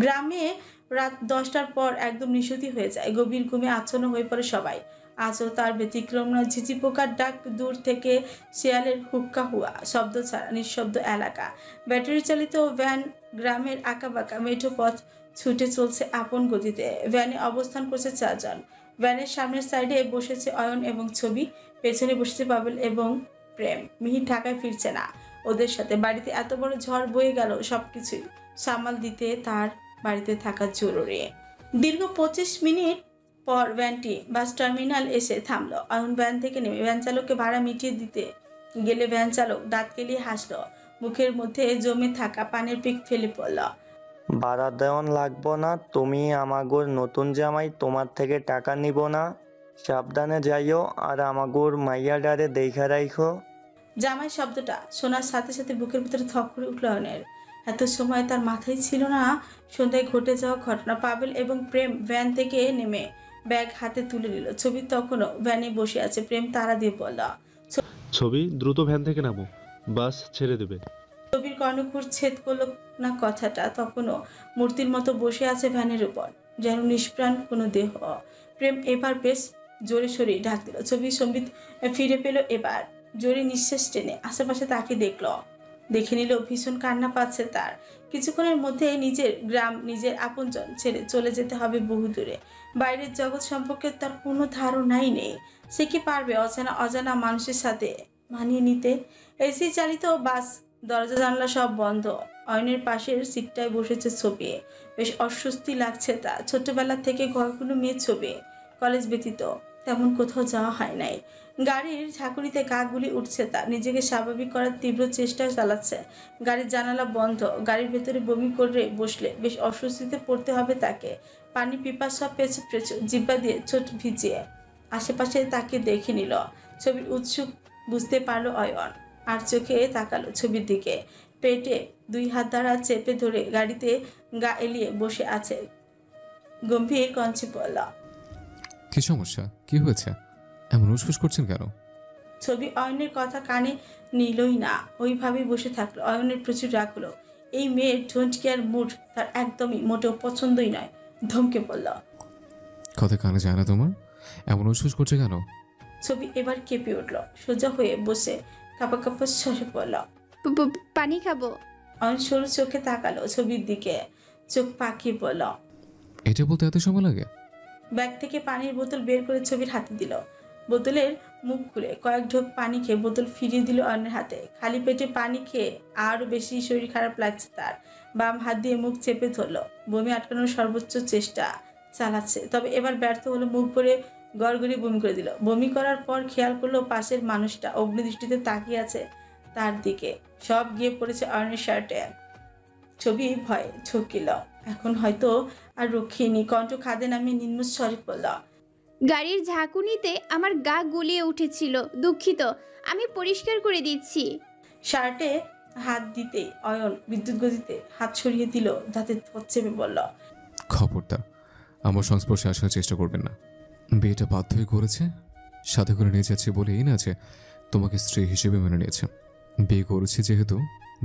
গ্রামে রাত 10টার পর একদম নিশুতি হয়ে যায়। গভীর ঘুমে আচ্ছন্ন হয়ে পড়ে সবাই। আজও তার ব্যতিক্রম নয়। ঝিঝি পোকার ডাক, দূর থেকে শিয়ালের হুক্কা হুয়া শব্দ ছাড়া নিঃশব্দ এলাকা। ব্যাটারি চালিত ভ্যান গ্রামের আঁকাবাঁকা মেঠো পথ ছুটে চলছে আপন গতিতে। ভ্যানে অবস্থান করছে 4 জন। ভ্যানের সামনের সাইডে বসেছে অয়ন এবং ছবি, পেছনে বসেছে পাবেল এবং প্রেম। মিহির ঢাকায় ফিরছে না ওদের সাথে। বাড়িতে এত বড় ঝড় বয়ে গেল, সবকিছুই সামাল দিতে তার বাড়িতে থাকা জরুরি। দীর্ঘ 25 মিনিট পর ভ্যানটি বাস টার্মিনাল এসে থামলো। অয়ন ভ্যান থেকে নেমে ভ্যান চালককে ভাড়া মিটিয়ে দিতে গেলে ভ্যান চালক দাঁত কেলিয়ে হাসলো। মুখের মধ্যে জমে থাকা পানের পিক ফেলে পড়ল। ভাড়া দেওয়ান লাগবো না, তুমি আমাগোর নতুন জামাই, তোমার থেকে টাকা নিব না। সাবধানে যাইও, আর আমাগোর মাইয়াডারে দেইখা রাইখো। জামাই শব্দটা শোনার সাথে সাথে বুকের ভিতরে থক করে উঠল অয়নের। এত সময় তার মাথায় ছিল না সন্ধ্যায় ঘটে যাওয়া ঘটনা। পাবেল এবং প্রেম ভ্যান থেকে নেমে ব্যাগ হাতে তুলে নিল। ছবি তখনও ভ্যানে বসে আছে। প্রেম তাড়া দিয়ে বলল, ছবি দ্রুত ভ্যান থেকে নামো, বাস ছেড়ে দেবে। ছবির কর্ণকুর ছেদ করল না কথাটা। তখনও মূর্তির মতো বসে আছে ভ্যানের উপর, যেন নিষ্প্রাণ কোনো দেহ। প্রেম এবার বেশ জোরে সরে ঢাক দিল। ছবি সম্বিত ফিরে পেল। এবার জোরে নিঃশ্বাস টেনে আশেপাশে তাকে দেখে নিল। ভীষণ কান্না পাচ্ছে তার। কিছুক্ষণের মধ্যে নিজের গ্রাম, নিজের আপনজন ছেড়ে চলে যেতে হবে বহু দূরে। বাইরের জগৎ সম্পর্কে তার কোনো ধারণাই নেই। সে কি পারবে অজানা মানুষের সাথে মানিয়ে নিতে? এসি চালিত বাস, দরজা জানলা সব বন্ধ। অয়নের পাশের সিটটায় বসেছে ছবি। বেশ অস্বস্তি লাগছে তার। ছোট্টবেলা থেকে ঘরগুলো মেয়ে ছবি, কলেজ ব্যতীত তেমন কোথাও যাওয়া হয় নাই। গাড়ির ঝাঁকুনিতে গা গুলি উঠছে তার। নিজেকে স্বাভাবিক করার তীব্র চেষ্টা চালাচ্ছে। গাড়ির জানালা বন্ধ। গাড়ির ভেতরে বমি করে বসলে বেশ অস্বস্তিতে পড়তে হবে তাকে। পানি পিপাসা পেছু পেছু জিব্বা দিয়ে ছোট ভিজিয়ে আশেপাশে তাকে দেখে নিল। ছবির উৎসুক বুঝতে পারলো অয়ন, আর চোখে তাকালো ছবির দিকে। পেটে 2 হাত দ্বারা চেপে ধরে গাড়িতে গা এলিয়ে বসে আছে। গম্ভীর কণ্ঠে বলল, কি সমস্যা? কি হয়েছে? এমন উসখুস করছেন কেন? ছবি অয়নের কথা কানে নিলই না, ওইভাবেই বসে থাকলো। অয়নের প্রচুর রাগ হলো। এই মেয়ের ডোন্ট কেয়ার মুড তার একদমই মোটেও পছন্দই নয়। ধমকে পড়ল, কথা কানে যায় না তোমার? এমন উসখুস করছে কেন? ছবি এবার কেঁপে উঠল। সোজা হয়ে বসে কাপা কাপা সরে পড়ল। পানি খাবো। অয়ন সরু চোখে তাকালো ছবির দিকে, চোখ পাকিয়ে পড়ল। এটা বলতে এত সময় লাগে? ব্যাগ থেকে পানির বোতল বের করে ছবির হাতে দিল। বোতলের মুখ খুলে কয়েক ঢোক পানি খেয়ে বোতল ফিরিয়ে দিল অন্যের হাতে। খালি পেটে পানি খেয়ে আরও বেশি শরীর খারাপ লাগছে তার। বাম হাত দিয়ে মুখ চেপে ধরল। বমি আটকানোর সর্বোচ্চ চেষ্টা চালাচ্ছে, তবে এবার ব্যর্থ হলো। মুখ ভরে গড়গড়িয়ে বমি করে দিল। বমি করার পর খেয়াল করলো পাশের মানুষটা অগ্নিদৃষ্টিতে তাকিয়ে আছে তার দিকে। সব গিয়ে পড়েছে অয়নের শার্টে। ছবি ভয়ে ঝুঁকিল। এখন হয়তো আর রক্ষিণী। কণ্ঠ খাদে নামিয়ে নিম্ন স্বরে পড়ল, গাড়ির ঝাঁকুনিতে আমার গা গুলিয়ে উঠেছিল, দুঃখিত, আমি পরিষ্কার করে দিচ্ছি। শার্টে হাত দিতে অয়ন বিদ্যুৎ গতিতে হাত সরিয়ে দিল। দাঁতে ঠোঁট চেপে বলল, খবরদার আমার সংস্পর্শে আসার চেষ্টা করবেন না। বিয়েটা বাধ্য হয়ে করেছে, সাথে করে নিয়ে যাচ্ছে বলে এই না যে তোমাকে স্ত্রী হিসেবে মেনে নিয়েছে। বিয়ে করেছি যেহেতু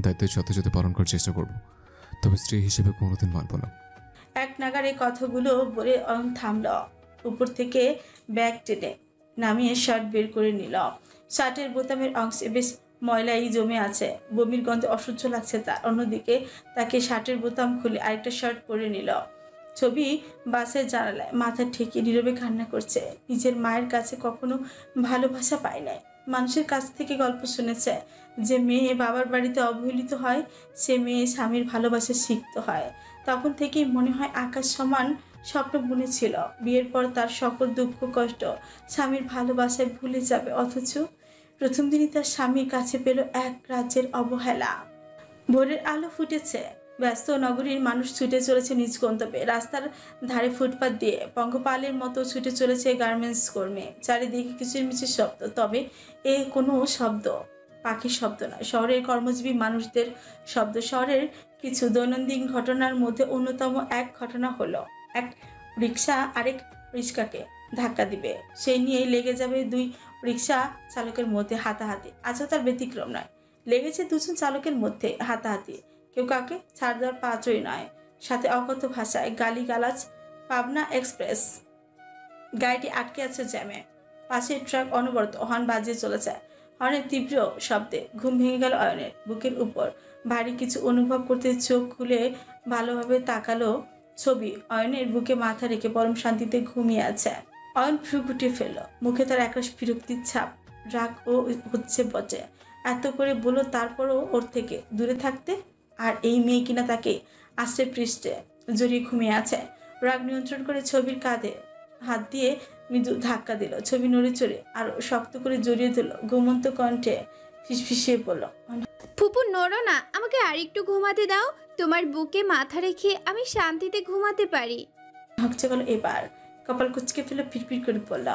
দায়িত্ব যথাযথ পালন করার চেষ্টা করব, তবে স্ত্রী হিসেবে কোনোদিন মানব না। এক নাগারে কথাগুলো বলে অয়ন থামল। উপর থেকে ব্যাগ টেনে নামিয়ে শার্ট বের করে নিল। শার্টের বোতামের অংশে বেশ ময়লাই জমে আছে। বমির গন্ধে অসহ্য লাগছে তার। অন্যদিকে তাকে শার্টের বোতাম খুলে আরেকটা শার্ট পরে নিল। ছবি বাসের জানালায় মাথা ঠেকিয়ে নীরবে কান্না করছে। নিজের মায়ের কাছে কখনো ভালোবাসা পায় নাই। মানুষের কাছ থেকে গল্প শুনেছে, যে মেয়ে বাবার বাড়িতে অবহেলিত হয় সে মেয়ে স্বামীর ভালোবাসা শিখতে হয়। তখন থেকেই মনে হয় আকাশ সমান স্বপ্ন বুনেছিল বিয়ের পর তার সকল দুঃখ কষ্ট স্বামীর ভালোবাসায় ভুলে যাবে। অথচ প্রথম দিনই তার স্বামীর কাছে পেল এক রাজ্যের অবহেলা। ভোরের আলো ফুটেছে। ব্যস্ত নগরীর মানুষ ছুটে চলেছে নিজ গন্তব্যে। রাস্তার ধারে ফুটপাত দিয়ে পঙ্গপালের মতো ছুটে চলেছে গার্মেন্টস কর্মী। চারিদিকে কিচিরমিচির শব্দ, তবে এ কোনো শব্দ পাখির শব্দ নয়, শহরের কর্মজীবী মানুষদের শব্দ। শহরের কিছু দৈনন্দিন ঘটনার মধ্যে অন্যতম এক ঘটনা হলো, এক রিক্সা আরেক রিক্সাকে ধাক্কা দিবে, সেই নিয়েই লেগে যাবে 2 রিক্সা চালকের মধ্যে হাতাহাতি। আজও তার ব্যতিক্রম নয়। লেগেছে 2 জন চালকের মধ্যে হাতাহাতি। কেউ কাউকে ছাড় দেওয়ার পাত্রই নয়। সাথে অকথ্য ভাষায় গালিগালাজ। পাবনা এক্সপ্রেস গাড়িটি আটকে আছে জ্যামে। পাশের ট্রাক অনবরত হর্ন বাজিয়ে চলেছে। হর্নের তীব্র শব্দে ঘুম ভেঙে গেল অয়নের। বুকের উপর ভারী কিছু অনুভব করতে চোখ খুলে ভালোভাবে তাকালো ছবি। অয়নের বুকে মাথা রেখে পরম শান্তিতে ঘুমিয়ে আছে। অয়ন ভ্রু গুটিয়ে ফেলল। মুখে তার একরাশ বিরক্তির ছাপ। রাগ ও হচ্ছে বটে, এত করে বলল তারপরও ওর থেকে দূরে থাকতে। আর এই মেয়ে কিনা তাকে আশ্রে পৃষ্ঠে জড়িয়ে ঘুমিয়ে আছে। রাগ নিয়ন্ত্রণ করে ছবির কাঁধে হাত দিয়ে মৃদু ধাক্কা দিল। ছবি নড়ে চড়ে আরো শক্ত করে জড়িয়ে দিল। ঘুমন্ত কণ্ঠে ফিসফিসিয়ে বলল, ফুপু নড়ো না, আমাকে আরেকটু ঘুমাতে দাও। তোমার বুকে মাথা রেখে আমি শান্তিতে ঘুমাতে পারি। হকচে গেল এবার। কপাল কুচকে ফেলে ফিরফির করে বলল,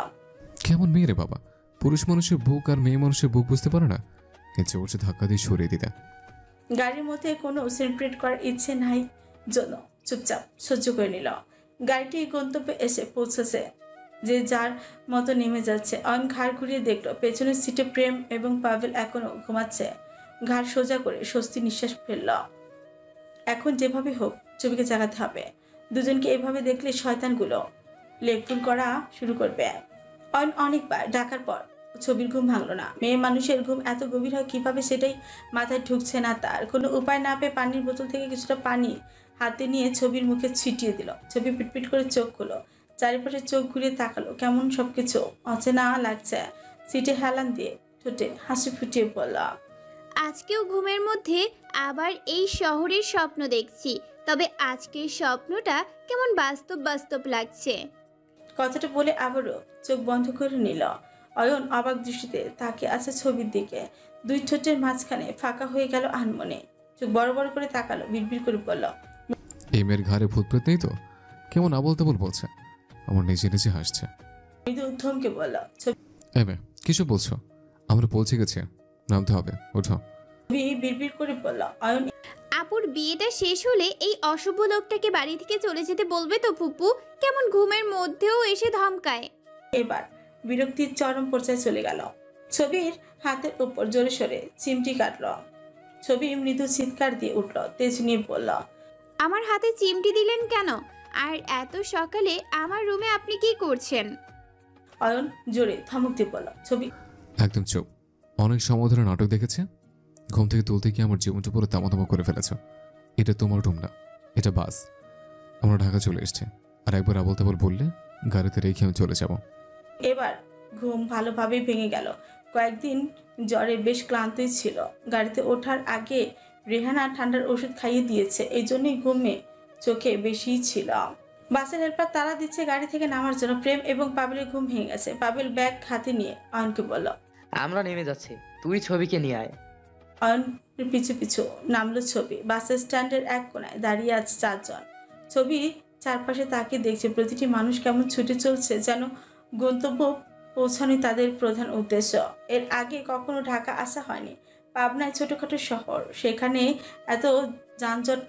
কেমন মেয়ে রে বাবা, পুরুষ মানুষের বুক আর মেয়ে মানুষের বুক বুঝতে পারে না। ইচ্ছে করছে ধাক্কা দিয়ে সরিয়ে দিতে। গাড়ির মধ্যে কোনো সেলিব্রেট করার ইচ্ছে নাই জন্য চুপচাপ সহ্য করে নিল। গাড়িটি গন্তব্যে এসে পৌঁছেছে। যে যার মতো নেমে যাচ্ছে। অয়ন ঘাড় ঘুরিয়ে দেখলো পেছনের সিটে প্রেম এবং পাভেল এখনো ঘুমাচ্ছে। ঘাড় সোজা করে স্বস্তি নিঃশ্বাস ফেলল। এখন যেভাবে হোক ছবিকে জাগাতে হবে। দুজনকে এভাবে দেখলে শয়তানগুলো লেগফুল করা শুরু করবে। অয়ন অনেকবার ডাকার পর ছবির ঘুম ভাঙল না। মেয়ে মানুষের ঘুম এত গভীর হয় কিভাবে সেটাই মাথায় ঢুকছে না তার। কোনো উপায় না পেয়ে পানির বোতল থেকে কিছুটা পানি হাতে নিয়ে ছবির মুখে ছিটিয়ে দিল। ছবি পিটপিট করে চোখ খুলো। চারিপাশে চোখ ঘুরিয়ে তাকালো। কেমন সবকিছু অচেনা লাগছে। সিটে হেলান দিয়ে ঠোঁটে হাসি ফুটিয়ে বলল, আজকেও ঘুমের মধ্যে আবার এই শহরের স্বপ্ন দেখছি। তবে আজকের স্বপ্নটা কেমন বাস্তব বাস্তব লাগছে। কথাটা বলে আবারও চোখ বন্ধ করে নিল। অয়ন অবাক দৃষ্টিতে তাকিয়ে আছে ছবির দিকে। দুই ঠোঁটের মাঝখানে ফাঁকা হয়ে গেল আনমনে। চোখ বড় বড় করে তাকালো। বিড়বিড় করে বলল, এই মেয়ের ঘাড়ে ভূতপ্রেত নেই তো? কেমন আবল তাবল বলছে। আমার নিজে নিজে হাসছে। মৃদু থমকে বলল, ছবি কিছু বলছো? আমরা পৌঁছে গেছি, নামতে হবে, ওঠো। বিড়বিড় করে বলল, অয়ন আপুর বিয়েটা শেষ হলে এই অশুভ লোকটাকে বাড়ি থেকে চলে যেতে বলবে তো ফুপু? কেমন ঘুমের মধ্যেও এসে ধমকায়। এবার বিরক্তির চরম পর্যায়ে চলে গেল। ছবির হাতের উপর জোরে সরে চিমটি কাটল। ছবি মৃদু চিৎকার দিয়ে উঠল। তেজ নিয়ে বলল, আমার হাতে চিমটি দিলেন কেন? আর এত সকালে আমার রুমে আপনি কি করছেন? অয়ন জোরে ধমক দিয়ে বলল, ছবি একদম চুপ। অনেক সময় ধরে নাটক দেখেছে। ঘুম থেকে তুলতে গিয়ে আমার জীবনটা পুরো তামাতামা করে ফেলেছ। এটা তোমার রুম না, এটা বাস। আমরা ঢাকা চলে এসেছি। আর একবার আবল তাবল বললে গাড়িতে রেখে আমি চলে যাব। এবার ঘুম ভালোভাবেই ভেঙে গেল। কয়েকদিন জ্বরে বেশ ক্লান্তই ছিল। গাড়িতে ওঠার আগে রেহানা ঠান্ডার ওষুধ খাইয়ে দিয়েছে, এই জন্যই ঘুমে চোখে বেশি ছিল। বাসের হেল্পার তারা দিচ্ছে গাড়ি থেকে নামার জন্য। প্রেম এবং পাবেলের ঘুম ভেঙে গেছে। পাবেল ব্যাগ হাতে নিয়ে অয়নকে বলল, আমরা নেমে যাচ্ছি, তুই ছবিকে নিয়ে আয়। অয়নের পিছু পিছু নামলো ছবি। বাস স্ট্যান্ডের এক কোনায় দাঁড়িয়ে আছে চারজন। ছবি চারপাশে তাকিয়ে দেখছে প্রতিটি মানুষ কেমন ছুটে চলছে, যেন গন্তব্য পৌঁছানোই তাদের প্রধান উদ্দেশ্য। এর আগে কখনো ঢাকা আসা হয়নি। পাবনায় ছোটখাটো শহর, সেখানে এত যানজট,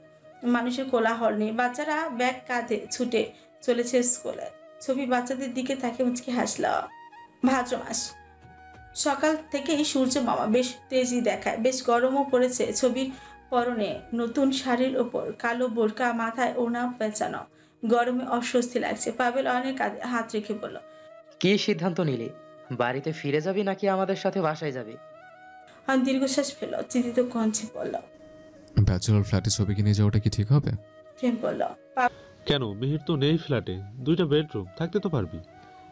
মানুষের কোলাহল নেই। বাচ্চারা ব্যাগ কাঁধে ছুটে চলেছে স্কুলে। ছবি বাচ্চাদের দিকে তাকিয়ে মুচকি হাসল। ভাদ্র মাস, সকাল থেকেই সূর্য মামা বেশ তেজি দেখায়। বেশ গরমও পড়েছে। ছবির পরনে নতুন শাড়ির ওপর কালো বোরকা, মাথায় ওড়না পেঁচানো। গরমে অস্বস্তি লাগছে। পাবেল অয়নের কাঁধে হাত রেখে বলল, কি সিদ্ধান্ত নিলি? বাড়িতে ফিরে যাবি নাকি আমাদের সাথে বাসায় যাবি? অয়ন দীর্ঘশ্বাস ফেল। চিন্তিত কণ্ঠে বলল, ব্যাচেলর ফ্ল্যাটে ছবিকে নিয়ে যাওয়াটা কি ঠিক হবে? প্রেম বলল, কেন? মিহির তো নেই ফ্ল্যাটে, 2টা বেডরুম, থাকতে তো পারবি।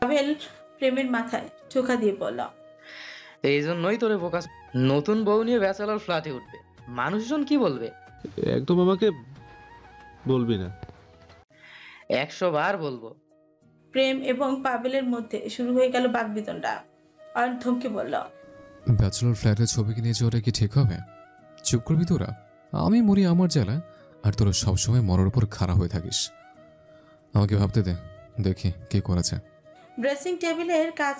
পাবেল প্রেমের মাথায় ঠোকা দিয়ে বলল, এই জন্যই তোরে বোকা। নতুন বউ নিয়ে ব্যাচেলর ফ্ল্যাটে উঠবে, মানুষজন কি বলবে? একদম আমাকে বলবি না। 100 বার বলবো। প্রেম এবং পাবেলের মধ্যে শুরু হয়ে গেল বাকবিতণ্ডা। অয়ন থমকে বলল, ব্যাচেলর ফ্ল্যাটে ছবিকে নিয়ে যাওয়াটা কি ঠিক হবে? চুপ করবি তোরা? আমি মরি আমার জ্বালা, আর তোরা সবসময় মরার উপর খাড়া হয়ে থাকিস। আমাকে ভাবতে দে, দেখি কি করেছে। ড্রেসিং টেবিলের কাজ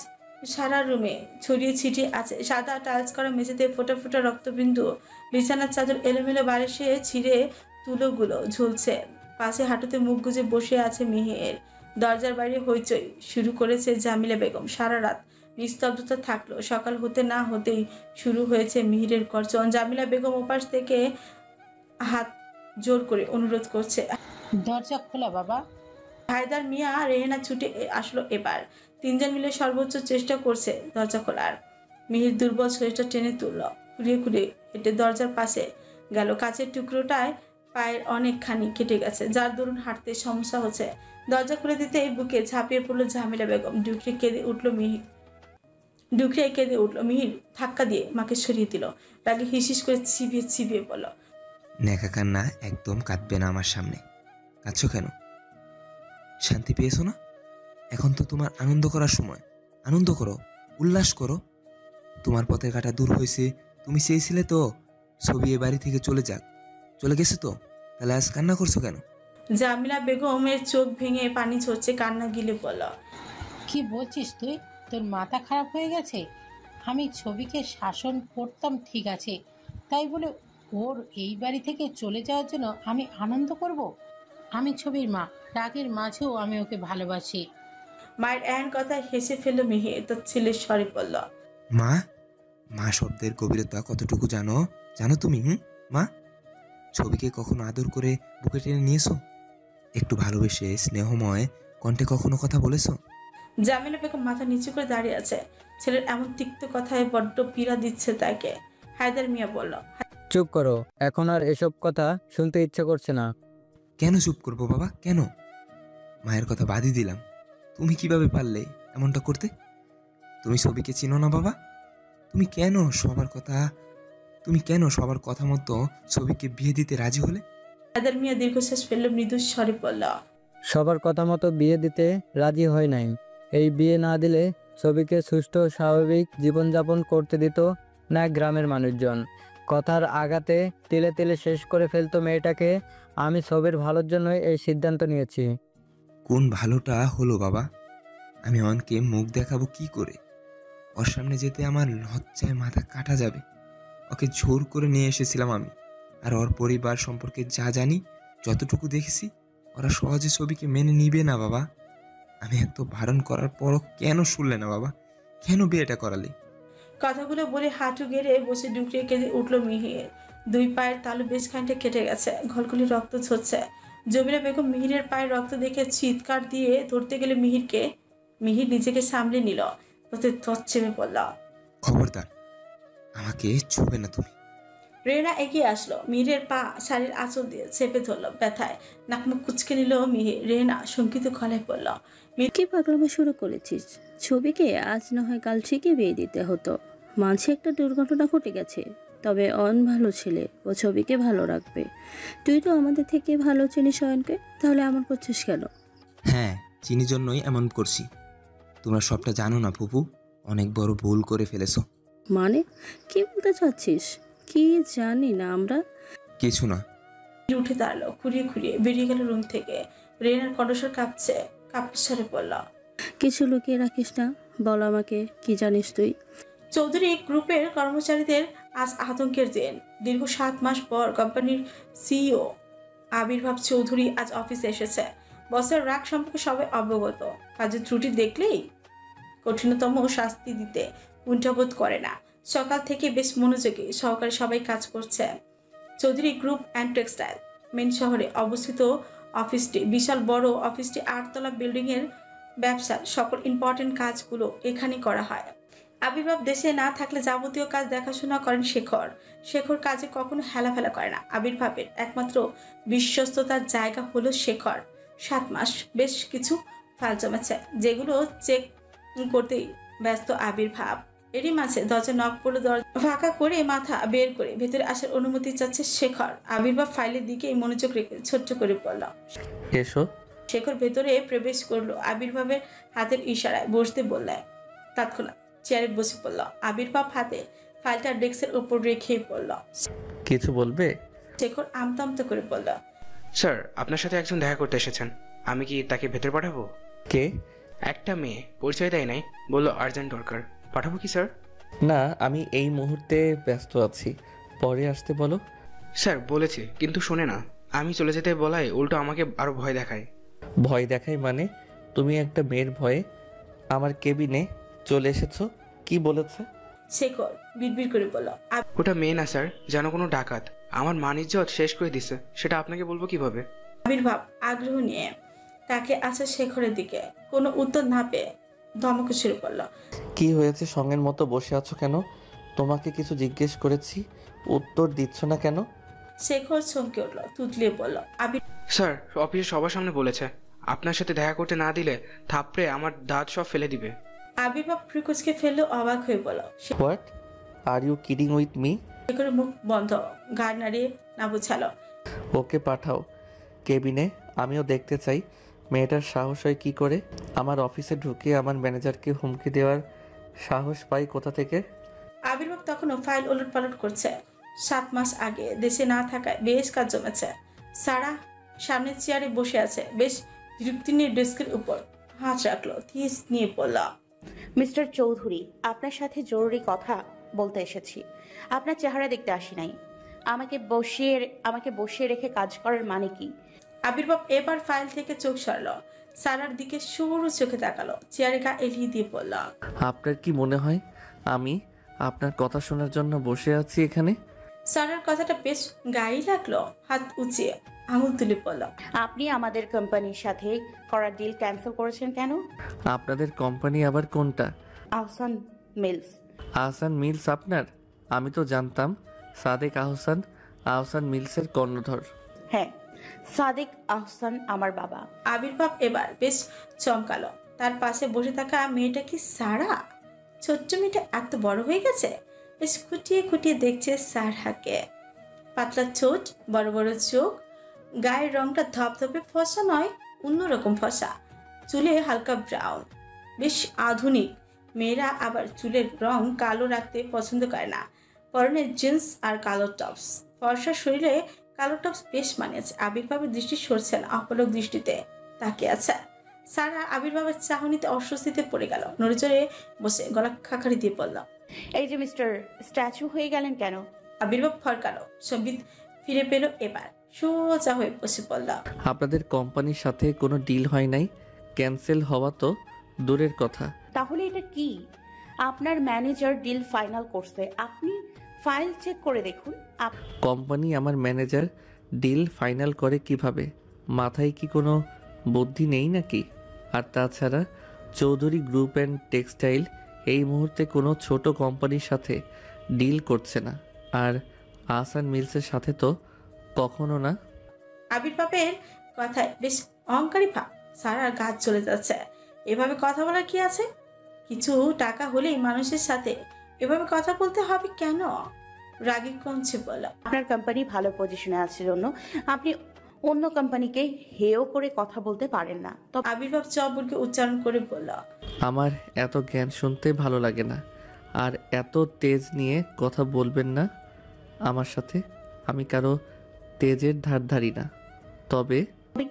সারা রুমে ছড়িয়ে ছিটিয়ে আছে। সাদা টাইলস করা মেঝেতে ফোটা ফোটা রক্তবিন্দু। বিছানার চাদর এলোমেলো, বালিশে ছিঁড়ে তুলোগুলো ঝুলছে। পাশে হাঁটুতে মুখ গুজে বসে আছে মিহির। দরজার বাইরে হইচই শুরু করেছে জামিলা বেগম। সারা রাত নিস্তব্ধতা থাকলো। সকাল হতে না হতেই শুরু হয়েছে মিহিরের গর্জন। জামিলা বেগম ওপাশ থেকে হাত জোর করে অনুরোধ করছে, দরজা খোলা বাবা। হায়দার মিয়া রেহেনা ছুটে আসলো এবার। তিনজন মিলে সর্বোচ্চ চেষ্টা করছে দরজা খোলার। মিহির দুর্বল শরীরটা টেনে তুলল, কুড়িয়ে কুড়িয়ে হেঁটে দরজার পাশে গেল। কাচের টুকরোটায় পায়ের অনেকখানি কেটে গেছে, যার দরুন হাঁটতে সমস্যা হচ্ছে। দরজা খুলে দিতেই বুকে ঝাঁপিয়ে পড়লো ঝামেলা বেগম। ডুকরে কেঁদে উঠল মিহির ধাক্কা দিয়ে মাকে সরিয়ে দিল। রাগে হিসিস করে চিবিয়ে চিবিয়ে বলল, নেকা কান্না একদম কাঁদবে না আমার সামনে। কাঁদছো কেন? শান্তি পেয়েছো না? এখন তো তোমার আনন্দ করার সময়। আনন্দ করো, উল্লাস করো। তোমার পথের কাটা দূর হয়েছে। তুমি চেয়েছিলে তো ছবি এ বাড়ি থেকে চলে যাক, চলে গেছে তো, তাহলে আজ কান্না করছো কেন? জামিলা বেগমের চোখ ভেঙে পানি ঝরছে, কান্না গিলে বলল, কি বলছিস তুই? তোর মাথা খারাপ হয়ে গেছে? আমি ছবিকে শাসন করতাম ঠিক আছে, তাই বলে ওর এই বাড়ি থেকে চলে যাওয়ার জন্য আমি আনন্দ করব? আমি ছবির মা, রাগের মাঝেও আমি ওকে ভালোবাসি। মায়ের এহেন কথায় হেসে ফেলল মিহির। তার ছেলের স্বরে বলল, মা, মা শব্দের গভীরতা কতটুকু জানো? জানো তুমি? মা, ছবিকে কখনো আদর করে বুকে টেনে নিয়েছো? একটু ভালোবেসে স্নেহময় কণ্ঠে কখনো কথা বলেছো? জামিলা বেগম মাথা নিচু করে দাঁড়িয়ে আছে। ছেলের এমন তিক্ত কথায় বড্ড পীড়া দিচ্ছে তাকে। হায়দার মিয়া বলল, চুপ করো, এখন আর এসব কথা শুনতে ইচ্ছে করছে না। কেন চুপ করবো বাবা, কেন? মায়ের কথা বাদই দিলাম, তুমি কিভাবে পারলে এমনটা করতে? তুমি ছবিকে চিনো না বাবা? তুমি কেন সবার কথা মতো ছবিকে বিয়ে দিতে রাজি হলে? হায়দার মিয়া দীর্ঘশ্বাস ফেলল, মৃদু স্বরে বলল, সবার কথা মতো বিয়ে দিতে রাজি হয় নাই। এই বিয়ে না দিলে ছবিকে সুষ্ঠু স্বাভাবিক জীবনযাপন করতে দিত না গ্রামের মানুষজন। কথার আঘাতে তিলে তিলে শেষ করে ফেলতো মেয়েটাকে। আমি ছবির ভালোর জন্যই এই সিদ্ধান্ত নিয়েছি। কোন ভালোটা হলো বাবা? আমি অনকে মুখ দেখাবো কি করে? ওর সামনে যেতে আমার লজ্জায় মাথা কাটা যাবে। ওকে জোর করে নিয়ে এসেছিলাম আমি। আর ওর পরিবার সম্পর্কে যা জানি, যতটুকু দেখেছি, ওরা সহজে ছবিকে মেনে নিবে না বাবা। আমি এত বারণ করার পরও কেন শুনলে না বাবা? কেন বিয়েটা করালে? কথাগুলো বলে হাঁটু গেড়ে বসে ডুকরে কেঁদে উঠল মিহির। দুই পায়ের তালু বেশ খানিকটা কেটে গেছে, ঘলঘলি রক্ত ঝরছে। জমিলা বেগম মিহিরের পায়ের রক্ত দেখে চিৎকার দিয়ে ধরতে গেলে মিহির নিজেকে সামলে নিল। ওতে চেপে পড়ল, খবরদার, আমাকে ছুবে না তুমি। রেনা এগিয়ে আসলো, মিহিরের পা শাড়ির আঁচল দিয়ে চেপে ধরল। ব্যথায় নাকমুখ কুচকে নিল মিহির। রেনা শঙ্কিত গলায় পড়ল, কি পাগলামো শুরু করেছিস? ছবিকে আজ না হয় কাল ঠিকই বিয়ে দিতে হতো। মাঝে একটা দুর্ঘটনা ঘটে গেছে, তবে অন ভালো ছেলে, ও ছবিকে ভালো রাখবে। তুই তো আমাদের থেকে ভালো চিনিস অয়নকে, তাহলে এমন করছিস কেন? হ্যাঁ, চিনির জন্যই এমন করছি। তোমরা সবটা জানো না ফুপু, অনেক বড় ভুল করে ফেলেছো। মানে কি বলতে চাচ্ছিস? কি জানি না আমরা? কিছু না। উঠে দাঁড়ালো, খুঁড়িয়ে খুঁড়িয়ে বেরিয়ে গেল রুম থেকে। রেনার কণ্ঠস্বর কাঁপছে, কাপস্বরে পড়ল, কিছু লুকিয়ে রাখিস না, বল আমাকে, কি জানিস তুই? চৌধুরী গ্রুপের কর্মচারীদের আজ আতঙ্কের দিন। দীর্ঘ 7 মাস পর কোম্পানির সিইও আবির্ভাব চৌধুরী আজ অফিসে এসেছে। বসের রাগ সম্পর্কে সবাই অবগত। কাজের ত্রুটি দেখলেই কঠিনতম শাস্তি দিতে কুণ্ঠাবোধ করে না। সকাল থেকে বেশ মনোযোগী সহকারে সবাই কাজ করছে। Chowdhury group and textile main শহরে অবস্থিত অফিসটি বিশাল বড়। অফিসটি 8 তলা বিল্ডিংয়ের ব্যবসার সকল ইম্পর্টেন্ট কাজগুলো এখানে করা হয়। আবির্ভাব দেশে না থাকলে যাবতীয় কাজ দেখাশোনা করেন শেখর কাজে কখনো হেলাফেলা করে না। আবির্ভাবের একমাত্র বিশ্বস্ততার জায়গা হলো শেখর। 7 মাস বেশ কিছু ফাইল জমেছে, যেগুলো চেক করতেই ব্যস্ত আবির্ভাব। এরই মাঝে দরজা নক পড়লো। দরজা ফাঁকা করে মাথা বের করে ভেতরে আসার অনুমতি চাচ্ছে শেখর। আবির্ভাব ফাইলের দিকে মনোযোগ রেখে ছোট্ট করে বলল, এসো। শেখর ভেতরে প্রবেশ করলো। আবির্ভাবের হাতের ইশারায় বসতে বললেন। তৎক্ষণাৎ চেয়ারে বসে পড়ল। আবির্ভাব হাতে ফাইলটা ডেস্কের উপর রেখেই পড়ল। কিছু বলবে? শেখর আমতা করে বলল, স্যার, আপনার সাথে একজন দেখা করতে এসেছেন। আমি কি তাকে ভেতরে পাঠাবো? কে? একটা মেয়ে, পরিচয় দেয় নাই, বললো আর্জেন্ট দরকার। পাঠাবো কি স্যার? না, আমি এই মুহূর্তে ব্যস্ত আছি, পরে আসতে বলো। স্যার বলেছি, কিন্তু শোনে না। আমি চলে যেতে বলায় উল্টো আমাকে আরো ভয় দেখায়। ভয় দেখাই মানে? তুমি একটা মেয়ের ভয়ে আমার কেবিনে চলে এসেছো? কি বলেছে? শেখর বিড়বিড় করে বলল, ওটা মেয়ে না স্যার, যেন কোনো ডাকাত। আমার মান ইজ্জত শেষ করে দিছে। সেটা আপনাকে বলবো কিভাবে? আবির্ভাব আগ্রহ নিয়ে তাকে আছে শেখরের দিকে। কোনো উত্তর না পেয়ে ধমকে শুরু করলো। কি হয়েছে? সঙ্গের মতো বসে আছো কেন? তোমাকে কিছু জিজ্ঞেস করেছি, উত্তর দিচ্ছ না কেন? শেখর চমকে উঠলো, তুতলিয়ে বলল। স্যার, অফিসে সবার সামনে বলেছে আপনার সাথে দেখা করতে না দিলে থাপড়ে আমার দাঁত সব ফেলে দিবে। আবির্ভাব ফ্রিকুচকে ফেললো, অবাক হয়ে বলল। What are you kidding with me? শেখরের মুখ বন্ধ, ঘাড় নাড়িয়ে না বুঝালো। ওকে পাঠাও কেবিনে, আমিও দেখতে চাই মেয়েটার সাহস হয় কি করে। আমার অফিসে ঢুকে আমার ম্যানেজারকে হুমকি দেওয়ার সাহস পাই কোথা থেকে? আবির্ভাব তখনও ফাইল ওলট পালট করছে। 7 মাস আগে দেশে না থাকায় বেশ কাজ জমেছে। সারা সামনের চেয়ারে বসে আছে, বেশ বিরক্তি নিয়ে ডেস্কের উপর হাত রাখলো, তিস নিয়ে পড়ল। মিস্টার চৌধুরী, আপনার সাথে জরুরি কথা বলতে এসেছি। আপনার চেহারা দেখতে আসি নাই। আমাকে বসিয়ে রেখে কাজ করার মানে কি? আবির্ভাব এবার ফাইল থেকে চোখ সরল, সারার দিকে সরু চোখে তাকালো, চেয়ারে গা এলিয়ে দিয়ে পড়ল। আপনার কি মনে হয় আমি আপনার কথা শোনার জন্য বসে আছি এখানে? সারার কথাটা বেশ গায়ে লাগলো, হাত উঁচিয়ে আঙুল তুলে পড়ল। আপনি আমাদের কোম্পানির সাথে করা ডিল ক্যান্সেল করেছেন কেন? আপনাদের কোম্পানি আবার কোনটা? আহসান মিলস। আহসান মিলস আপনার? আমি তো জানতাম সাদেক আহসান আহসান মিলসের কর্ণধর। হ্যাঁ, সাদেক আহসান আমার বাবা। আবির্ভাব এবার বেশ চমকালো। তার পাশে বসে থাকা মেয়েটা কি সারা? ছোট্ট মেয়েটা এত বড় হয়ে গেছে। বেশ খুঁটিয়ে খুঁটিয়ে দেখছে সারাকে। পাতলা ছোট, বড় বড় চোখ, গায়ের রংটা ধপধপে ফসা নয়, অন্যরকম ফসা, চুলে হালকা ব্রাউন, বেশ আধুনিক। মেয়েরা আবার চুলের রং কালো রাখতে পছন্দ করে না। পরনে জিন্স আর কালো টপস, ফর্সা শরীরে কালো টপস বেশ মানিয়েছে। আবির্ভাবের দৃষ্টি সরছে না, অপলক দৃষ্টিতে তাকিয়ে আছে। সারা আবির্ভাবের চাহনিতে অস্বস্তিতে পড়ে গেল, নড়ে চড়ে বসে গলা খাকারি দিয়ে পড়ল। এই যে মিস্টার, স্ট্যাচু হয়ে গেলেন কেন? আবির্ভাব ফরকালো, সম্বিত ফিরে পেল, এবার সোজা হয়ে বসে পড়ল। আপনাদের কোম্পানির সাথে কোনো ডিল হয় নাই? ক্যান্সেল হওয়া তো দূরের কথা। তাহলে এটা কি? আপনার ম্যানেজার ডিল ফাইনাল করছে, আপনি ফাইল চেক করে দেখুন। কোম্পানি আমার ম্যানেজার ডিল ফাইনাল করে কিভাবে? মাথায় কি কোনো বুদ্ধি নেই নাকি? আর তাছাড়া চৌধুরী গ্রুপ অ্যান্ড টেক্সটাইল এই মুহূর্তে কোনো ছোট কোম্পানির সাথে ডিল করছে না, আর আহসান মিলসের সাথে তো কখনো না। আবির্ভাবের কথায় বেশ অহংকারী ভাব, সারার গাছ চলে যাচ্ছে। এভাবে কথা বলার কি আছে? কিছু টাকা হলেই মানুষের সাথে এভাবে কথা বলতে হবে কেন? রাগী কমছে বলল। আপনার কোম্পানি ভালো পজিশনে আছে জন্য আপনি অন্য কোম্পানিকে হেয় করে কথা বলতে পারেন না। তো আবির্ভাব চবুরকে উচ্চারণ করে বলল। আমার এত জ্ঞান শুনতে ভালো লাগে না, আর এত তেজ নিয়ে কথা বলবেন না আমার সাথে। আমি কারো তেজের ধার ধারি না। তবে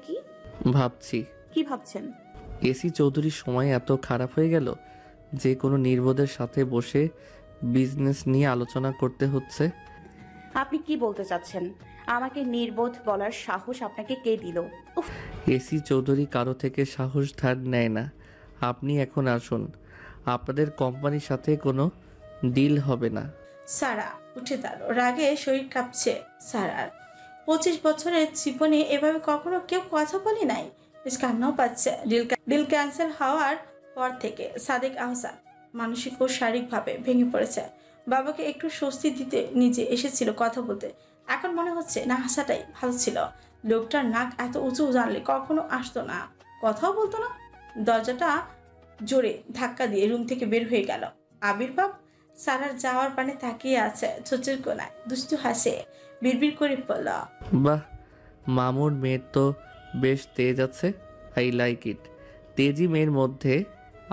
কি ভাবছি। কি ভাবছেন? এসি চৌধুরীর সময় এত খারাপ হয়ে গেল যে কোনো নির্বোধের সাথে বসে বিজনেস নিয়ে আলোচনা করতে হচ্ছে। আপনি কি বলতে চাচ্ছেন? আমাকে নির্বোধ বলার সাহস আপনাকে কে দিল? এসি চৌধুরী কারো থেকে সাহস ধার নেয় না। আপনি এখন আসুন, আপনাদের কোম্পানির সাথে কোনো ডিল হবে না। সারা উঠে দাঁড়ালো, রাগে শরীর কাঁপছে সারার। 25 বছরের জীবনে এভাবে কখনো কেউ কথা বলে নাই। বেশ কান্নাও পাচ্ছে। ডিল ক্যান্সেল হওয়ার পর থেকে সাদেক আহসান মানসিক ও শারীরিকভাবে ভেঙে পড়েছে। বাবাকে একটু স্বস্তি দিতে নিজে এসেছিল কথা বলতে, এখন মনে হচ্ছে না হাসাটাই ভালো ছিল। লোকটার নাক এত উঁচু জানলে কখনো আসতো না, কথাও বলতো না। দরজাটা জোরে ধাক্কা দিয়ে রুম থেকে বের হয়ে গেল। আবির্ভাব সারার যাওয়ার পানে তাকিয়ে আছে, ছোচের কোনায় দুষ্টু হাসে, বিড়বিড় করে পড়ল। বাহ, মামুর মেয়ের তো বেশ তেজ আছে। I like it. তেজি মেয়ের মধ্যে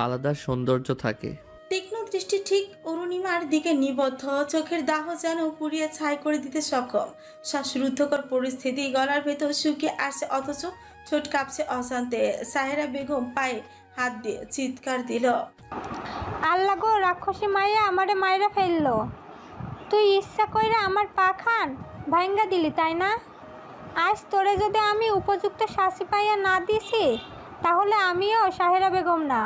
আলাদা সৌন্দর্য থাকে। তীক্ষ্ণ দৃষ্টি ঠিক অরুণিমার দিকে নিবদ্ধ, চোখের দাহ যেন পুড়িয়ে ছাই করে দিতে সক্ষম। শ্বাসরুদ্ধকর পরিস্থিতি, গলার ভেতর শুকিয়ে আসছে অথচ ঠোঁট কাঁপছে অশান্তে। সাহেরা বেগম পায়ে হাত দিয়ে চিৎকার দিল। আল্লাহ গো, রাক্ষসী মাইয়া আমারে মাইরা ফেললো। তুই ইচ্ছা কইরা আমার পা খান ভাঙ্গা দিলি, তাই না? আজ তোরে যদি আমি উপযুক্ত শাস্তি পাইয়া না দিছি, তাহলে আমিও সাহেরা বেগম না।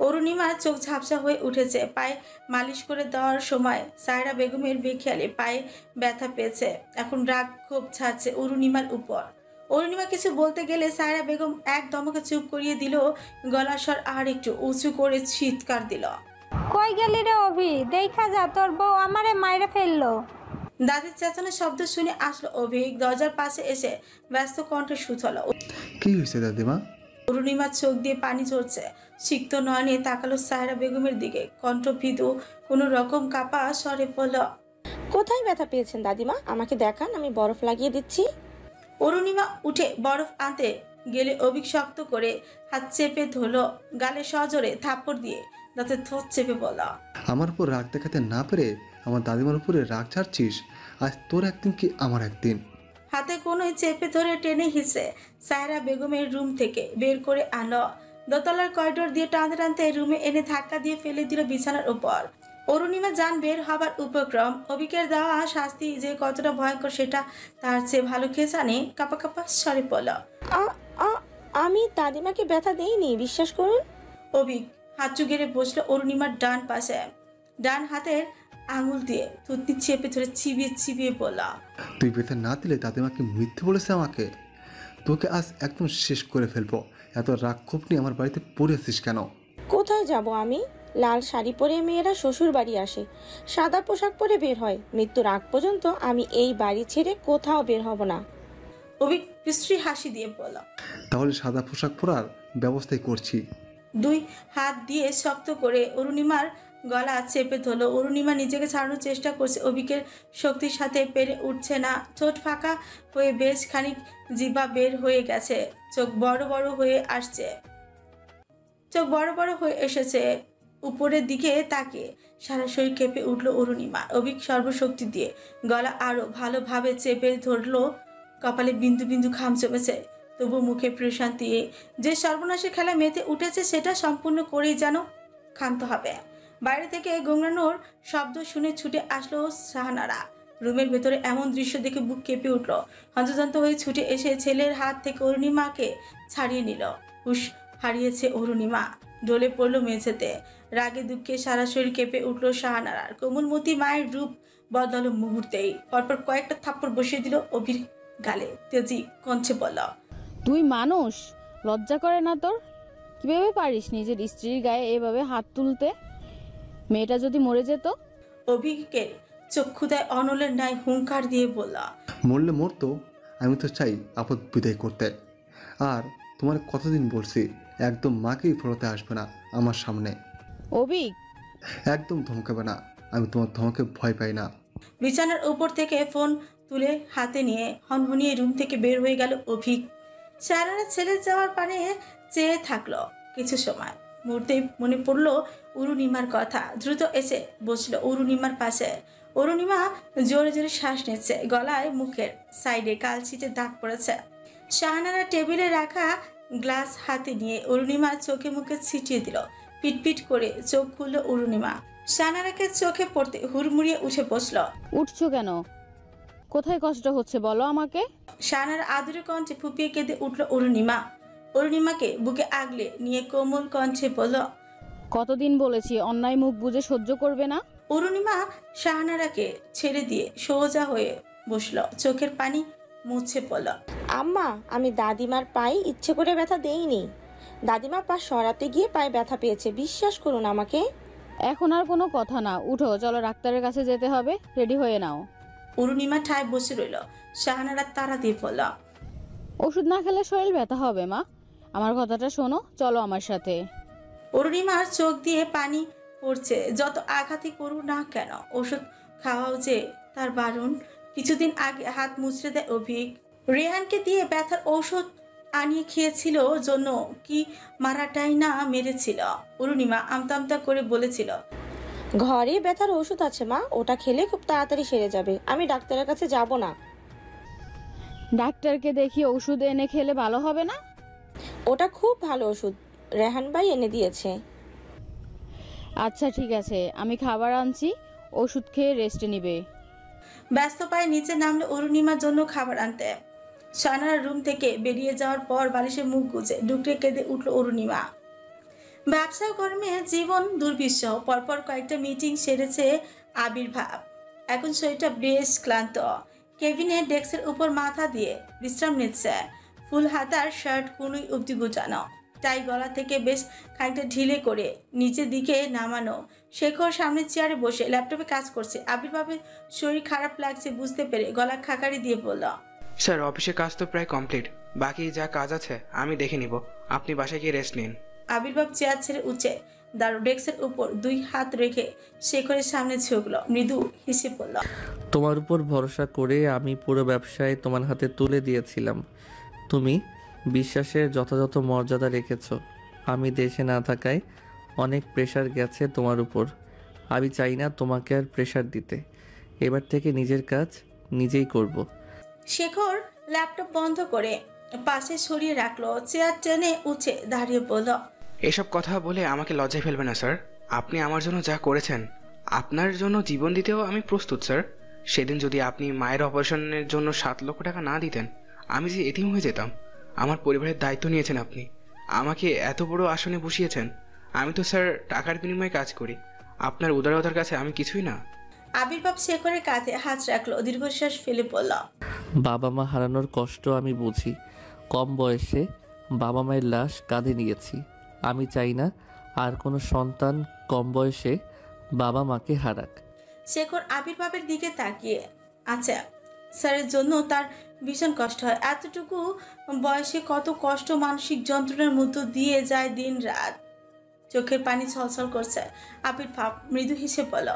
অরুণিমার চোখ ঝাপসা হয়ে উঠেছে। পায়ে মালিশ করে দেওয়ার সময় সাহেরা বেগমের বেখেয়ালে পায়ে ব্যথা পেয়েছে। এখন রাগ ক্ষোভ ছাড়ছে অরুণিমার উপর। অরুণিমা কিছু বলতে গেলে সায়রা বেগম এক দমকে চুপ করিয়ে দিল, গলার স্বর আর একটু উঁচু করে চিৎকার দিল। কই গেলি রে অভি, দেখা যা তোর বউ আমারে মাইরে ফেললো। দাদির চেঁচানোর শব্দ শুনে আসলো অভিক, দরজার পাশে এসে ব্যস্ত কণ্ঠে শুথল। কি হয়েছে দাদিমা? অরুণিমার চোখ দিয়ে পানি ঝরছে, সিক্ত নয়নে তাকালো সায়রা বেগমের দিকে, কণ্ঠ ভীতু, কোনো রকম কাপা স্বরে বলল, কোথায় ব্যথা পেয়েছেন দাদিমা, আমাকে দেখান, আমি বরফ লাগিয়ে দিচ্ছি। অরুণিমা উঠে বরফ আনতে গেলে অভিক শক্ত করে হাত চেপে ধরলো, গালে সজোরে থাপ্পড় দিয়ে দাঁতে ঠোঁট চেপে বলল, আমার উপর রাগ দেখাতে না পেরে আমার দাদিমার উপরে রাগ ছাড়ছিস? আজ তোর একদিন কি আমার একদিন। হাতে কোনোই চেপে ধরে টেনে হিসে সায়রা বেগমের রুম থেকে বের করে আনলো। দোতলার করিডোর দিয়ে টানতে টানতে রুমে এনে ধাক্কা দিয়ে ফেলে দিল বিছানার উপর। অরুণিমা যান বের হবার উপক্রম। অভিকের দেওয়া শাস্তি যে কতটা ভয়ঙ্কর সেটা তার চেয়ে ভালো কে জানে। কাপা কাপা স্বরে বলল, আমি দাদিমাকে ব্যথা দেইনি, বিশ্বাস করুন। অভিক হাত চুগেরে বসলো অরুণিমার ডান পাশে, ডান হাতের আঙুল দিয়ে থুতনি চেপে ধরে চিবিয়ে চিবিয়ে বলল, তুই বেতন না দিলে দাদিমাকে মিথ্যে বলেছে আমাকে। তোকে আজ একদম শেষ করে ফেলবো। এত রাগ ক্ষোভ নিয়ে আমার বাড়িতে পড়েছিস কেন? কোথায় যাব আমি? লাল শাড়ি পরে মেয়েরা শ্বশুর বাড়ি আসে, সাদা পোশাক পরে বের হয়। মৃত্যুর আগ পর্যন্ত আমি এই বাড়ি ছেড়ে কোথাও বের হব না। অভিক বিশ্রী হাসি দিয়ে বলল, তাহলে সাদা পোশাক পরার ব্যবস্থাই করছি। দুই হাত দিয়ে শক্ত করে অরুণিমার গলা চেপে ধরলো। অরুণিমা নিজেকে ছাড়ানোর চেষ্টা করছে, অভিকের শক্তির সাথে পেরে উঠছে না। ঠোঁট ফাঁকা হয়ে বেশ খানিক জিভা বের হয়ে গেছে, চোখ বড় বড় হয়ে আসছে, চোখ বড় বড় হয়ে এসেছে। উপরের দিকে তাকে সারা শরীর কেঁপে উঠল অরুণিমা। অভিক সর্বশক্তি দিয়ে গলা আরো ভালোভাবে চেপে ধরলো। কপালে বিন্দু বিন্দু ঘাম জমেছে, তবু মুখে প্রশান্তি। যে সর্বনাশের খেলা মেতে উঠেছে সেটা সম্পূর্ণ করেই যেন ক্ষান্ত হবে। বাইরে থেকে গোংরানোর শব্দ শুনে ছুটে আসলো শাহানারা। রুমের ভেতরে এমন দৃশ্য দেখে বুক কেঁপে উঠল। হন্তদন্ত হয়ে ছুটে এসে ছেলের হাত থেকে অরুণিমাকে ছাড়িয়ে নিল। হুশ হারিয়েছে অরুণিমা, ঢলে পড়ল মেঝেতে। রাগে দুঃখে সারা শরীর কেঁপে উঠল শাহানারার। কোমলমতি মায়ের রূপ বদলালো মুহূর্তেই। পরপর কয়েকটা থাপ্পড় বসিয়ে দিল অভির গালে। তেজি কঞ্চে বলল, তুই মানুষ, লজ্জা করে না তোর? কিভাবে পারিস নিজের স্ত্রীর গায়ে এভাবে হাত তুলতে? মেয়েটা যদি মরে যেত? অভিকের চক্ষুদায় অনলের ন্যায় হুঙ্কার দিয়ে বলল, মরলে মরতো, আমি তো চাই আপদ বিদায় করতে। আর তোমার কতদিন বলছি একদম মাকেই ফেরতে আসবে না আমার সামনে। অভিক একদম ধমকাবে না, আমি তোমার ধমকে ভয় পাই না। বিছানার উপর থেকে ফোন তুলে হাতে নিয়ে হনহনিয়ে রুম থেকে বের হয়ে গেল অভিক। সারারা ছেলে যাওয়ার পানে চেয়ে থাকলো কিছু সময়। মুহূর্তে মনে পড়লো অরুণিমার কথা। দ্রুত এসে বসলো অরুণিমার পাশে। অরুণিমা জোরে জোরে শ্বাস নিচ্ছে, গলায় মুখের সাইডে কালচিটে দাগ পড়েছে। শাহানারা টেবিলে রাখা গ্লাস হাতে নিয়ে অরুণিমার চোখে মুখে ছিটিয়ে দিল। পিটপিট করে চোখ খুলল অরুণিমা। শাহানারাকে চোখে পড়তে হুড়মুড়িয়ে উঠে বসলো। উঠছো কেন? কোথায় কষ্ট হচ্ছে বলো আমাকে? শাহানার আদুরে কণ্ঠে ফুপিয়ে কেঁদে উঠল অরুণিমা। অরুণিমাকে বুকে আগলে নিয়ে কোমল কণ্ঠে বলল, কতদিন বলেছি অন্যায় মুখ বুঝে সহ্য করবে না? অরুণিমা শাহানারাকে ছেড়ে দিয়ে সোজা হয়ে বসলো, চোখের পানি মুছে বলল, আম্মা, আমি দাদিমার পায়ে ইচ্ছে করে ব্যথা দেইনি। দাদিমার পা সরাতে গিয়ে পায়ে ব্যথা পেয়েছে, বিশ্বাস করুন আমাকে। এখন আর কোনো কথা না, উঠো, চলো ডাক্তারের কাছে যেতে হবে, রেডি হয়ে নাও। অরুণিমা ঠায় বসে রইল। শাহানারা তারা দিয়ে বলল, ওষুধ না খেলে শরীর ব্যথা হবে মা, আমার কথাটা শোনো, চলো আমার সাথে। অরুণিমার চোখ দিয়ে পানি পড়ছে। যত আঘাতই করুক না কেন ওষুধ খাওয়াও যে তার বারণ। কিছুদিন আগে হাত মুচড়ে দেয় অভিক। রেহানকে দিয়ে ব্যথার ঔষধ আনিয়ে খেয়েছিল জন্য কি মারাটাই না মেরেছিল। অরুণিমা আমতা আমতা করে বলেছিল, ঘরে ব্যথার ওষুধ আছে মা, ওটা খেলে খুব তাড়াতাড়ি সেরে যাবে, আমি ডাক্তারের কাছে যাব না। ডাক্তারকে দেখিয়ে ওষুধ এনে খেলে ভালো হবে না? ওটা খুব ভালো ওষুধ, রেহান ভাই এনে দিয়েছে। আচ্ছা ঠিক আছে, আমি খাবার আনছি, ওষুধ খেয়ে রেস্টে নিবে। ব্যস্ত পায়ে নিচে নামলে অরুণিমার জন্য খাবার আনতে। শাহানার রুম থেকে বেরিয়ে যাওয়ার পর বালিশে মুখ গুজে ডুকরে কেঁদে উঠল অরুণিমা। ব্যবসা কর্মে জীবন দুর্বিষহ। পরপর কয়েকটা মিটিং সেরেছে আবির্ভাব। এখন শরীরটা বেশ ক্লান্ত। কেবিনের ডেস্কের উপর মাথা দিয়ে বিশ্রাম নিচ্ছে। ফুল হাতার শার্ট কোনোই অবধি গোছানো, টাই গলা থেকে বেশ খানিকটা ঢিলে করে নিচের দিকে নামানো। শেখর সামনের চেয়ারে বসে ল্যাপটপে কাজ করছে। আবির্ভাবের শরীর খারাপ লাগছে বুঝতে পেরে গলা খাকারি দিয়ে বলল, স্যার অফিসের কাজ তো প্রায় কমপ্লিট, বাকি যা কাজ আছে আমি দেখে নিব, আপনি বাসায় গিয়ে রেস্ট নিন। আবির্ভাব চেয়ার ছেড়ে উঠে দাঁড়ো ডেস্কের উপর 2 হাত রেখে শেখরের সামনে ঝুঁকল, মৃদু হেসে বলল, তোমার উপর ভরসা করে আমি পুরো ব্যবসায় তোমার হাতে তুলে দিয়েছিলাম। তুমি বিশ্বাসের যথাযথ মর্যাদা রেখেছ। আমি দেশে না থাকায় অনেক প্রেশার গেছে তোমার উপর। আমি চাই না তোমাকে আর প্রেশার দিতে। এবার থেকে নিজের কাজ নিজেই করব। শেখর ল্যাপটপ বন্ধ করে পাশে সরিয়ে রাখলো, চেয়ার টেনে উঠে দাঁড়িয়ে বলল, এসব কথা বলে আমাকে লজ্জায় ফেলবে না স্যার। আপনি আমার জন্য যা করেছেন, আপনার জন্য জীবন দিতেও আমি প্রস্তুত স্যার। সেদিন যদি আপনি মায়ের অপারেশনের জন্য 7 লক্ষ টাকা না দিতেন, আমি যে এতিম হয়ে যেতাম। আমার পরিবারের দায়িত্ব নিয়েছেন আপনি, আমাকে এত বড় আসনে বসিয়েছেন। আমি তো স্যার টাকার বিনিময়ে কাজ করি, আপনার উদারতার কাছে আমি কিছুই না। আবির্ভাব শেখরের কাঁধে হাত রাখলো, দীর্ঘশ্বাস ফেলে বলল, বাবা মা হারানোর কষ্ট আমি বুঝি। কম বয়সে বাবা মায়ের লাশ কাঁধে নিয়েছি। আমি চাই না আর কোনো সন্তান কম বয়সে বাবা মাকে হারাক। শেখর আবির্ভাবের দিকে তাকিয়ে, আচ্ছা স্যারের জন্য তার ভীষণ কষ্ট হয়। এতটুকু বয়সে কত কষ্ট, মানসিক যন্ত্রণার মধ্য দিয়ে যায় দিন রাত। চোখের পানি ছলছল করছে। আবির্ভাব মৃদু হেসে বলল,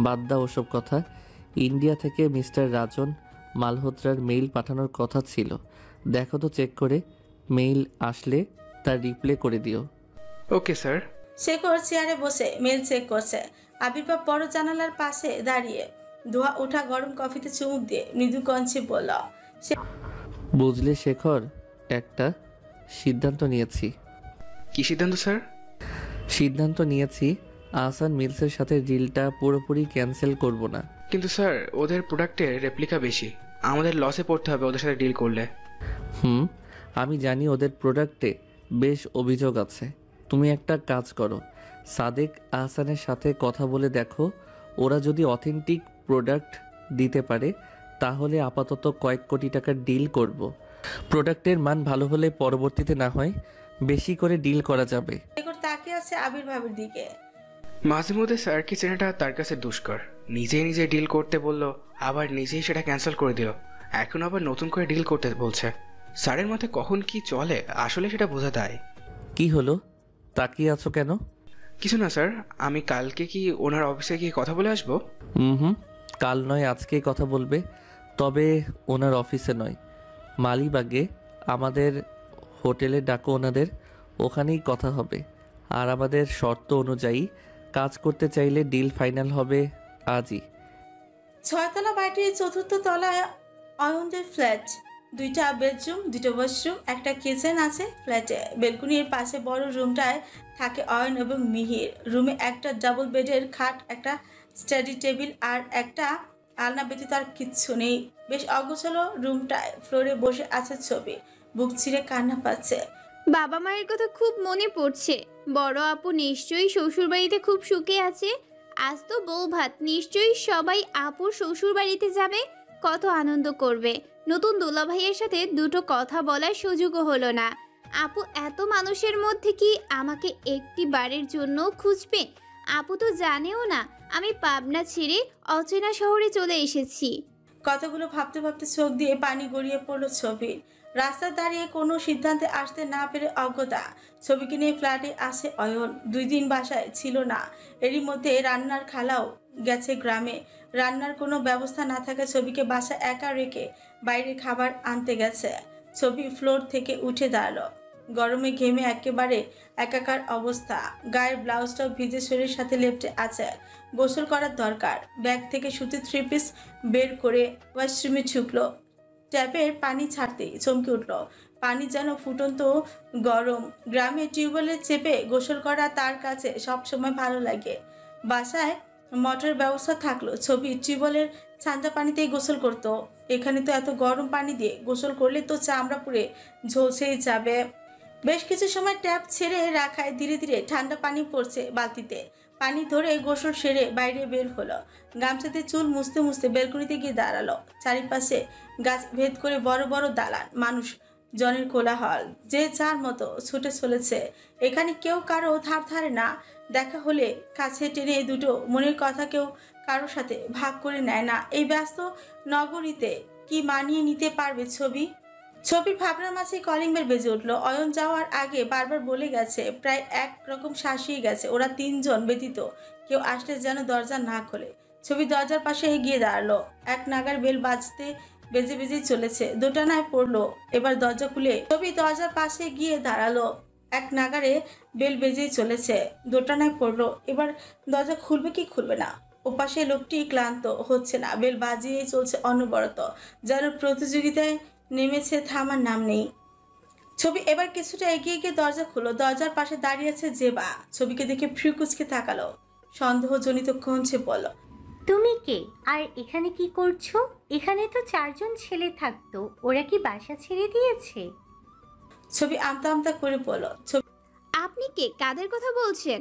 বাদ দাও ওসব কথা। ইন্ডিয়া থেকে মিস্টার রাজন মালহোত্রার মেইল পাঠানোর কথা ছিল। দেখো তো চেক করে, মেইল আসলে তার রিপ্লে করে দিও। Okay sir. শেখর চেয়ারে বসে মেল চেক করছে। আবির্ভাব বড় জানালার পাশে দাঁড়িয়ে ধোয়া ওঠা গরম কফিতে চুমুক দিয়ে মৃদু কঞ্চে বলল, বুঝলে শেখর, একটা সিদ্ধান্ত নিয়েছি। কি সিদ্ধান্ত স্যার? সিদ্ধান্ত নিয়েছি আহসান মিলসের সাথে ডিলটা পুরোপুরি ক্যান্সেল করব না। কিন্তু স্যার ওদের প্রোডাক্টের রেপ্লিকা বেশি, আমাদের লসে পড়তে হবে ওদের সাথে ডিল করলে। আমি জানি ওদের প্রোডাক্টে বেশ অভিযোগ আছে। তুমি একটা কাজ করো, সাদেক আহসানের সাথে কথা বলে দেখো। ওরা যদি অথেন্টিক প্রোডাক্ট দিতে পারে তাহলে আপাতত কয়েক কোটি টাকার ডিল করব। প্রোডাক্টের মান ভালো হলে পরবর্তীতে না হয় বেশি করে ডিল করা যাবে। শেখর তাকিয়ে আছে আবির্ভাবের দিকে। মাঝে মধ্যে স্যারকে চেনাটা তার কাছে দুষ্কর। নিজে ডিল করতে বলল, আবার নিজেই সেটা ক্যান্সেল করে দিল। এখন আবার নতুন করে ডিল করতে বলছে। স্যারের মাথায় কখন কি চলে আসলে সেটা বোঝা দেয়। কি হলো, তাকিয়ে আছো কেন? কিছু না স্যার, আমি কালকে কি ওনার অফিসে গিয়ে কথা বলে আসবো? কাল নয় আজকেই কথা বলবে, তবে ওনার অফিসে নয়, মালিবাগে আমাদের হোটেলে ডাকো ওনাদের, ওখানেই কথা হবে। আর আমাদের শর্ত অনুযায়ী কাজ করতে চাইলে ডিল ফাইনাল হবে আজই। 6 তলা বাড়িটির 4র্থ তলায় অয়নদের ফ্ল্যাট। 2টা বেডরুম, 2টা ওয়াশরুম, একটা কিচেন আছে ফ্ল্যাটে। বেলকুনির পাশে বড় রুমটায় থাকে অয়ন এবং মিহির। রুমে একটা ডাবল বেডের খাট, একটা স্টাডি টেবিল আর একটা আলনা ব্যতীত আর কিচ্ছু নেই। বেশ অগোছালো রুমটায়। ফ্লোরে বসে আছে ছবি, বুক ছিঁড়ে কান্না পাচ্ছে। বাবা মায়ের কথা খুব মনে পড়ছে। বড় আপু নিশ্চয়ই শ্বশুরবাড়িতে খুব সুখে আছে। আজ তো বউ ভাত, নিশ্চয়ই সবাই আপুর শ্বশুর বাড়িতে যাবে, কত আনন্দ করবে। নতুন দুলা ভাইয়ের সাথে দুটো কথা বলার সুযোগও হলো না। আপু এত মানুষের মধ্যে কি আমাকে একটি বারের জন্য খুঁজবে? আপু তো জানেও না আমি পাবনা ছেড়ে অচেনা শহরে চলে এসেছি। কথাগুলো ভাবতে ভাবতে চোখ দিয়ে পানি গড়িয়ে পড়লো ছবির। রাস্তায় দাঁড়িয়ে কোনো সিদ্ধান্তে আসতে না পেরে অজ্ঞতা। ছবিকে নিয়ে ফ্ল্যাটে আসে অয়ন। 2 দিন বাসায় ছিল না। এরই মধ্যে রান্নার খালাও গেছে গ্রামে। রান্নার কোনো ব্যবস্থা না থাকা ছবিকে বাসা একা রেখে বাইরে খাবার আনতে গেছে। ছবি ফ্লোর থেকে উঠে দাঁড়ালো। গরমে ঘেমে একেবারে একাকার অবস্থা। গায়ের ব্লাউজটাও ভিজে শরীরের সাথে লেপটে আছে। গোসল করার দরকার। ব্যাগ থেকে সুতির 3 পিস বের করে ওয়াশরুমে ঢুকলো। ট্যাপের পানি ছাড়তেই চমকে উঠল। পানি যেন ফুটন্ত গরম। গ্রামে টিউবওয়েলে চেপে গোসল করা তার কাছে সবসময় ভালো লাগে। বাসায় মোটর ব্যবস্থা থাকলো, ছবি টিউবওয়েলের ঠান্ডা পানিতেই গোসল করত। এখানে তো এত গরম পানি দিয়ে গোসল করলে তো চামড়া পুড়ে ঝলসেই যাবে। বেশ কিছু সময় ট্যাপ ছেড়ে রাখায় ধীরে ধীরে ঠান্ডা পানি পড়ছে বালতিতে। পানি ধরে গোসল সেরে বাইরে বের হলো। গামছাতে চুল মুছতে মুছতে বেলকনিতে গিয়ে দাঁড়ালো। চারিপাশে গাছ ভেদ করে বড় বড় দালান। মানুষ জনের কোলাহল, যে যার মতো ছুটে চলেছে। এখানে কেউ কারো ধার ধারে না, দেখা হলে কাছে টেনে দুটো মনের কথা কেউ কারোর সাথে ভাগ করে নেয় না। এই ব্যস্ত নগরীতে কি মানিয়ে নিতে পারবে ছবির ভাবনার মাঝে কলিং বেল বেজে উঠলো। অয়ন যাওয়ার আগে বারবার বলে গেছে, প্রায় একরকম শাসিয়ে গেছে, ওরা তিনজন ব্যতীত কেউ আসলে যেন দরজা না খোলে। ছবি দরজার পাশে এগিয়ে দাঁড়ালো। এক নাগার বেল বেজেই চলেছে, দোটানায় পড়লো। এবার দরজা খুলে ছবি দরজার পাশে গিয়ে দাঁড়ালো। এক নাগারে বেল বেজেই চলেছে, দোটানায় পড়লো। এবার দরজা খুলবে কি খুলবে না। ওপাশে লোকটি ক্লান্ত হচ্ছে না, বেল বাজিয়েই চলছে অনবরত, যেন প্রতিযোগিতায় নেমেছে, থামার নাম নেই। ছবি এবার কিছুটা এগিয়ে গিয়ে দরজা খুললো। দরজার পাশে দাঁড়িয়ে আছে জেবা। ছবিকে দেখে ফ্রিকুচকে তাকালো, সন্দেহজনিত কঞ্চে বলল, তুমি কে আর এখানে কি করছো? এখানে তো 4 জন ছেলে থাকতো, ওরা কি বাসা ছেড়ে দিয়েছে? ছবি আমতা আমতা করে বলল, আপনি কে, কাদের কথা বলছেন?